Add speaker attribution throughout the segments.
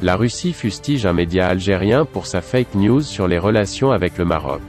Speaker 1: La Russie fustige un média algérien pour sa fake news sur les relations avec le Maroc.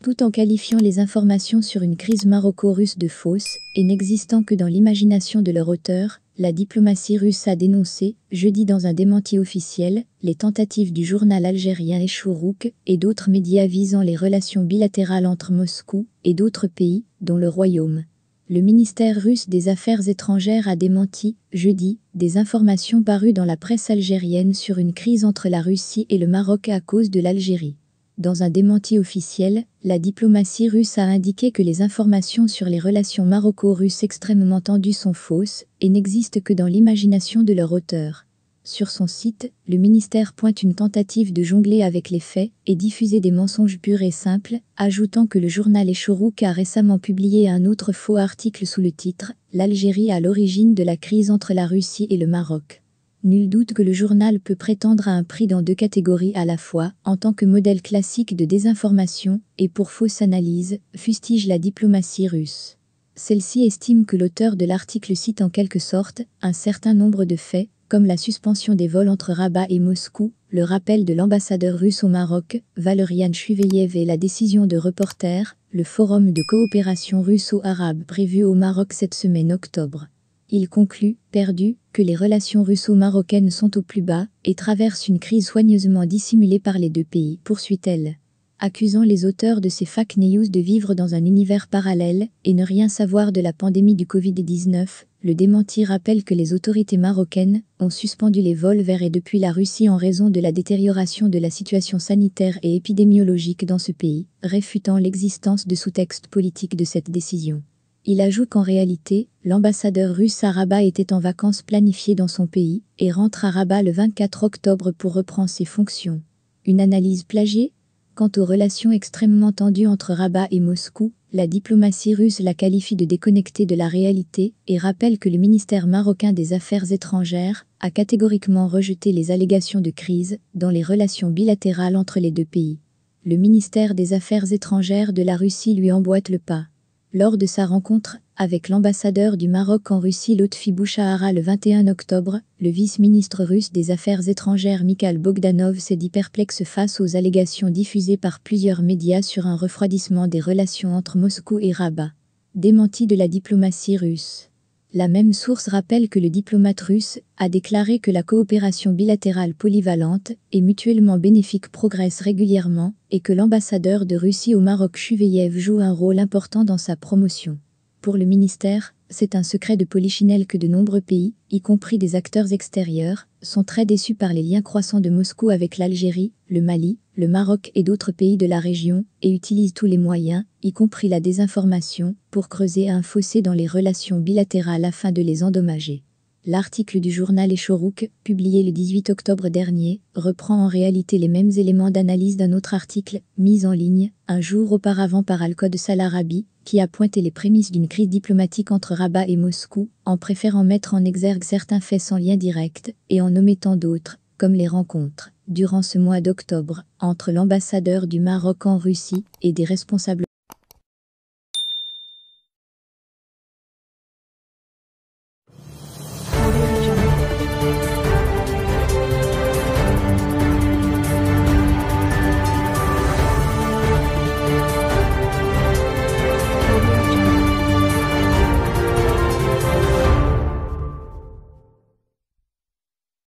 Speaker 2: Tout en qualifiant les informations sur une crise maroco-russe de fausses et n'existant que dans l'imagination de leur auteur, la diplomatie russe a dénoncé, jeudi dans un démenti officiel, les tentatives du journal algérien Eshourouk et d'autres médias visant les relations bilatérales entre Moscou et d'autres pays, dont le Royaume. Le ministère russe des Affaires étrangères a démenti, jeudi, des informations parues dans la presse algérienne sur une crise entre la Russie et le Maroc à cause de l'Algérie. Dans un démenti officiel, la diplomatie russe a indiqué que les informations sur les relations maroco-russes extrêmement tendues sont fausses et n'existent que dans l'imagination de leur auteur. Sur son site, le ministère pointe une tentative de jongler avec les faits et diffuser des mensonges purs et simples, ajoutant que le journal Eshourouk a récemment publié un autre faux article sous le titre « L'Algérie à l'origine de la crise entre la Russie et le Maroc ». Nul doute que le journal peut prétendre à un prix dans deux catégories à la fois, en tant que modèle classique de désinformation et pour fausse analyse, fustige la diplomatie russe. Celle-ci estime que l'auteur de l'article cite en quelque sorte un certain nombre de faits, comme la suspension des vols entre Rabat et Moscou, le rappel de l'ambassadeur russe au Maroc, Valerian Shuveyev et la décision de Reporters, le forum de coopération russo-arabe prévu au Maroc cette semaine octobre. Il conclut, perdu, que les relations russo-marocaines sont au plus bas et traversent une crise soigneusement dissimulée par les deux pays, poursuit-elle. Accusant les auteurs de ces fake news de vivre dans un univers parallèle et ne rien savoir de la pandémie du Covid-19, le démenti rappelle que les autorités marocaines ont suspendu les vols vers et depuis la Russie en raison de la détérioration de la situation sanitaire et épidémiologique dans ce pays, réfutant l'existence de sous-textes politiques de cette décision. Il ajoute qu'en réalité, l'ambassadeur russe à Rabat était en vacances planifiées dans son pays et rentre à Rabat le 24 octobre pour reprendre ses fonctions. Une analyse plagiée ? Quant aux relations extrêmement tendues entre Rabat et Moscou, la diplomatie russe la qualifie de déconnectée de la réalité et rappelle que le ministère marocain des Affaires étrangères a catégoriquement rejeté les allégations de crise dans les relations bilatérales entre les deux pays. Le ministère des Affaires étrangères de la Russie lui emboîte le pas. Lors de sa rencontre avec l'ambassadeur du Maroc en Russie Lotfi Bouchahara le 21 octobre, le vice-ministre russe des Affaires étrangères Mikhail Bogdanov s'est dit perplexe face aux allégations diffusées par plusieurs médias sur un refroidissement des relations entre Moscou et Rabat. Démenti de la diplomatie russe. La même source rappelle que le diplomate russe a déclaré que la coopération bilatérale polyvalente et mutuellement bénéfique progresse régulièrement et que l'ambassadeur de Russie au Maroc Shuveyev joue un rôle important dans sa promotion. Pour le ministère, c'est un secret de polichinelle que de nombreux pays, y compris des acteurs extérieurs, sont très déçus par les liens croissants de Moscou avec l'Algérie, le Mali, le Maroc et d'autres pays de la région, et utilisent tous les moyens, y compris la désinformation, pour creuser un fossé dans les relations bilatérales afin de les endommager. L'article du journal Eshourouk, publié le 18 octobre dernier, reprend en réalité les mêmes éléments d'analyse d'un autre article, mis en ligne, un jour auparavant par Al-Qod Salarabi, qui a pointé les prémices d'une crise diplomatique entre Rabat et Moscou, en préférant mettre en exergue certains faits sans lien direct, et en omettant d'autres, comme les rencontres, durant ce mois d'octobre, entre l'ambassadeur du Maroc en Russie et des responsables